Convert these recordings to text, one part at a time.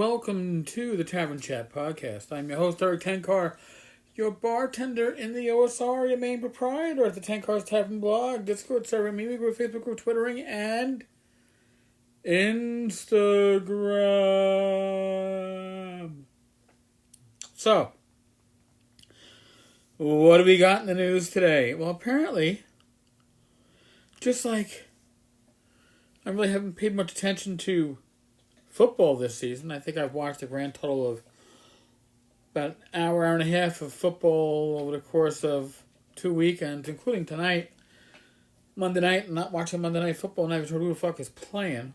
welcome to the Tavern Chat Podcast. I'm your host, Eric Tenkar, your bartender in the OSR, your main proprietor at the Tenkar's Tavern blog, Discord server, meme group, Facebook group, Twittering, and Instagram. So, what do we got in the news today? Well, apparently, just like I really haven't paid much attention to football this season. I think I've watched a grand total of about an hour and a half of football over the course of 2 weekends, including tonight, Monday night. I'm not watching Monday Night Football, and I haven't heard who the fuck is playing.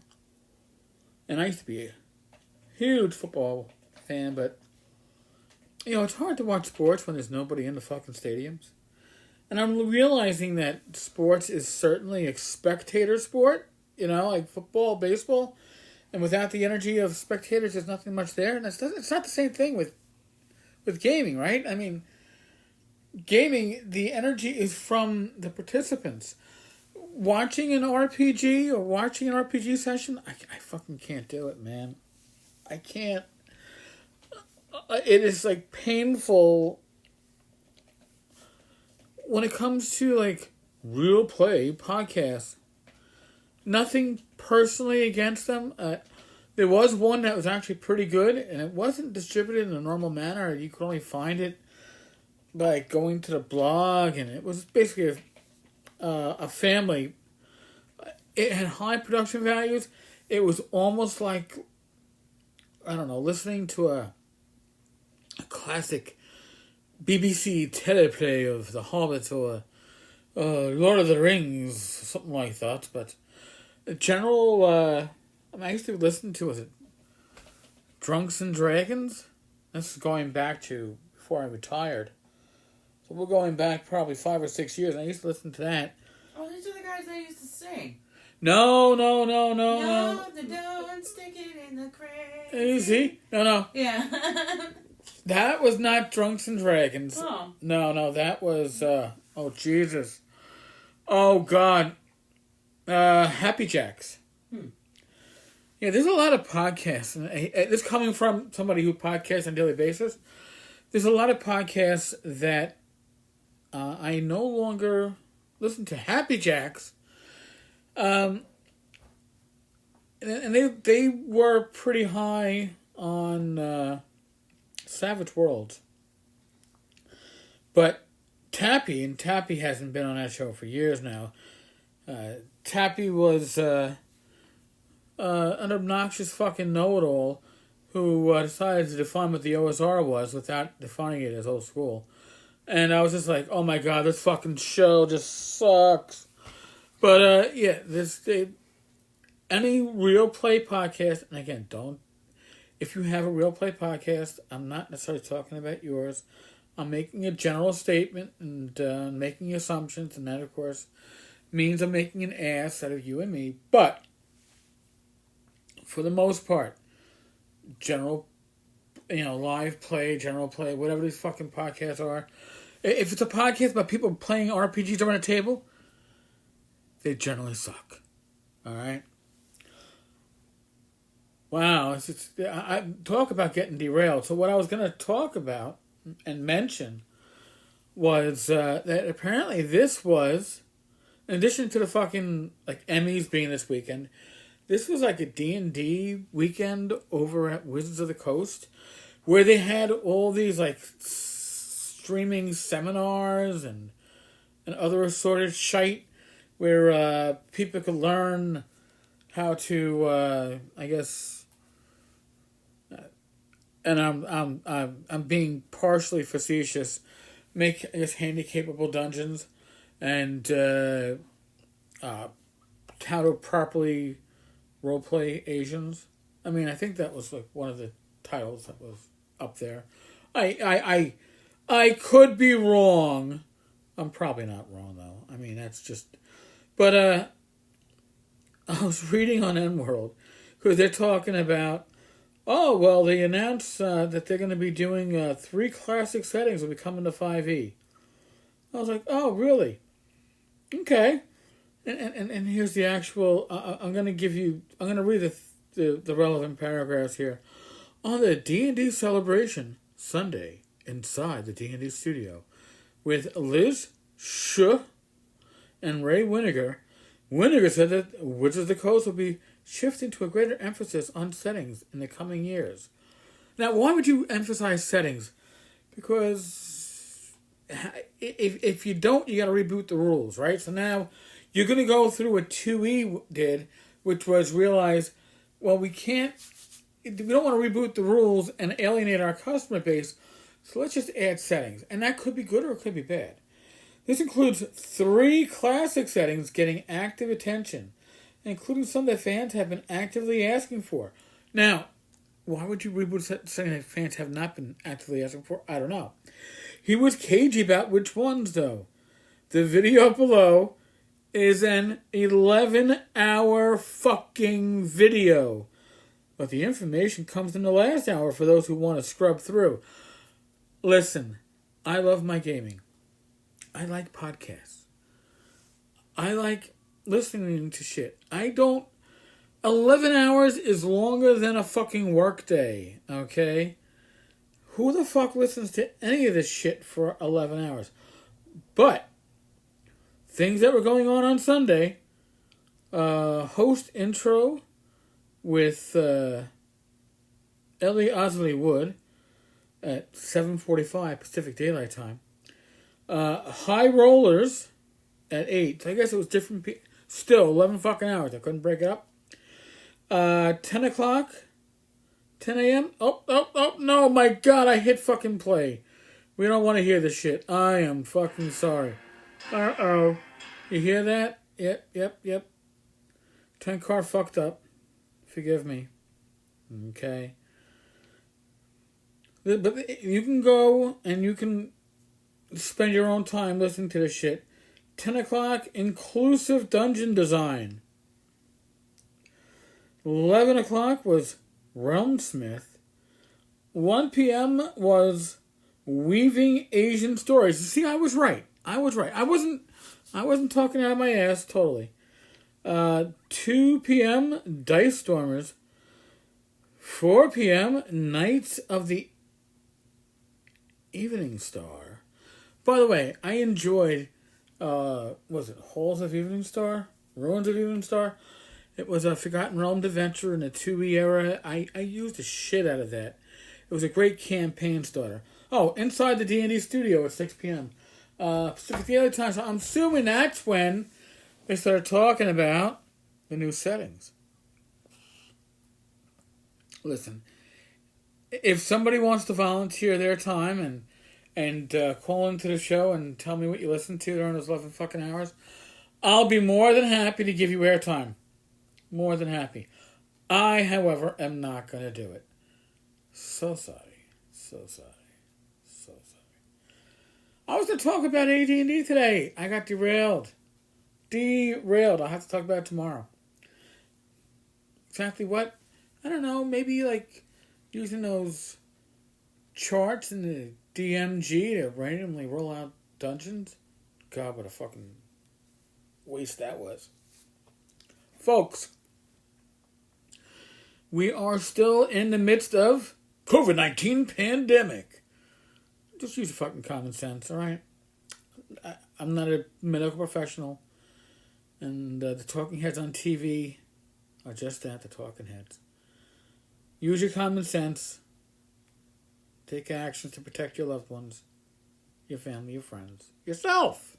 And I used to be a huge football fan, but it's hard to watch sports when there's nobody in the fucking stadiums. And I'm realizing that sports is certainly a spectator sport, like football, baseball. And without the energy of spectators, there's nothing much there. And it's not the same thing with gaming, right? I mean, gaming, the energy is from the participants. Watching an RPG or watching an RPG session, I fucking can't do it, man. I can't. It is, painful when it comes to, real play podcasts. Nothing personally against them. There was one that was actually pretty good, and it wasn't distributed in a normal manner. You could only find it by going to the blog, and it was basically a family. It had high production values. It was almost like, listening to a classic BBC teleplay of The Hobbit or Lord of the Rings, something like that. But the general, I used to listen to, was it Drunks and Dragons? This is going back to before I retired. So we're going back probably 5 or 6 years. And I used to listen to that. Oh, these are the guys that used to sing. No. No, don't stick it in the crazy. You see? No. Yeah. That was not Drunks and Dragons. Oh. No, that was, oh, Jesus. Oh, God. Happy Jacks. Yeah, there's a lot of podcasts. And this coming from somebody who podcasts on a daily basis. There's a lot of podcasts that I no longer listen to. Happy Jacks. And they were pretty high on Savage Worlds. But Tappy hasn't been on that show for years now. Tappy was an obnoxious fucking know-it-all who decided to define what the OSR was without defining it as old school. And I was just like, oh my god, this fucking show just sucks. But, any real play podcast, and again, if you have a real play podcast, I'm not necessarily talking about yours. I'm making a general statement and making assumptions, and that, of course, means I'm making an ass out of you and me. But, for the most part, general, live play, general play, whatever these fucking podcasts are, if it's a podcast about people playing RPGs around a table, they generally suck. Alright? Wow. I talk about getting derailed. So what I was going to talk about and mention was that apparently this was, in addition to the fucking Emmys being this weekend, this was a D&D weekend over at Wizards of the Coast, where they had all these streaming seminars and other assorted shite where people could learn how to, and I'm being partially facetious, make handy-capable dungeons and how to properly roleplay Asians. I mean, I think that was one of the titles that was up there. I could be wrong. I'm probably not wrong though. I mean, that's just. But I was reading on N-World because they're talking about. Oh well, they announced that they're going to be doing 3 classic settings will be coming to 5e. I was like, oh really? Okay. And here's the actual. I'm going to read the relevant paragraphs here. on the D&D celebration Sunday inside the D&D studio with Liz Schuh and Ray Winiger. Winiger said that Wizards of the Coast will be shifting to a greater emphasis on settings in the coming years. Now, why would you emphasize settings? Because if you don't, you got to reboot the rules, right? So now you're going to go through what 2E did, which was realize, well, we don't want to reboot the rules and alienate our customer base, so let's just add settings. And that could be good or it could be bad. This includes 3 classic settings getting active attention, including some that fans have been actively asking for. Now, why would you reboot something that fans have not been actively asking for? I don't know. He was cagey about which ones, though. The video below is an 11-hour fucking video. But the information comes in the last hour for those who want to scrub through. Listen, I love my gaming. I like podcasts. I like listening to shit. 11 hours is longer than a fucking work day, okay? Who the fuck listens to any of this shit for 11 hours? But things that were going on Sunday, host intro with Ellie Osley Wood at 7:45 Pacific Daylight Time. High Rollers at 8. So I guess it was different. Still, 11 fucking hours. I couldn't break it up. 10 o'clock. 10 a.m. Oh, no, my God, I hit fucking play. We don't want to hear this shit. I am fucking sorry. Uh-oh. You hear that? Yep. 10 car fucked up. Forgive me. Okay. But you can go and you can spend your own time listening to this shit. 10 o'clock, inclusive dungeon design. 11 o'clock was Realmsmith. 1 p.m. was Weaving Asian Stories. See, I was right. I wasn't talking out of my ass totally. 2 p.m. Dice Stormers. 4 p.m. Knights of the Evening Star. By the way, I enjoyed, was it Halls of Evening Star? Ruins of Evening Star? It was a Forgotten Realms adventure in the 2E era. I used the shit out of that. It was a great campaign starter. Oh, inside the D&D studio at 6 p.m. Pacific Daylight Time. So I'm assuming that's when they started talking about the new settings. Listen, if somebody wants to volunteer their time and call into the show and tell me what you listened to during those 11 fucking hours, I'll be more than happy to give you airtime. More than happy. I, however, am not going to do it. So sorry. I was going to talk about AD&D today. I got derailed. I'll have to talk about it tomorrow. Exactly what? I don't know. Maybe like using those charts in the DMG to randomly roll out dungeons. God, what a fucking waste that was. Folks, we are still in the midst of COVID-19 pandemic. Just use fucking common sense, all right? I'm not a medical professional, and the talking heads on TV are just that, the talking heads. Use your common sense. Take actions to protect your loved ones, your family, your friends, yourself.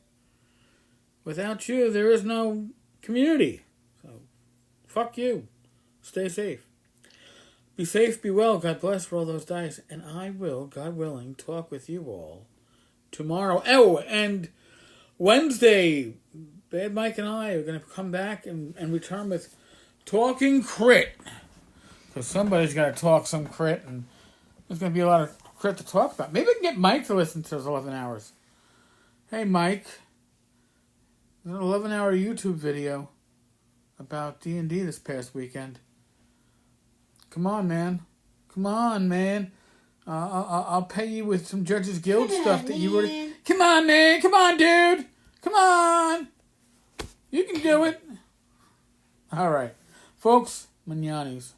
Without you, there is no community. So, fuck you. Stay safe. Be safe, be well. God bless, roll those dice. And I will, God willing, talk with you all tomorrow. Oh, and Wednesday, Bad Mike and I are going to come back and return with Talking Crit. Because somebody's got to talk some crit, and there's going to be a lot of crit to talk about. Maybe we can get Mike to listen to those 11 hours. Hey, Mike. There's an 11-hour YouTube video about D&D this past weekend. Come on, man. I'll pay you with some Judges Guild stuff that you already... Come on, man. Come on, dude. Come on. You can do it. All right. Folks, mananis.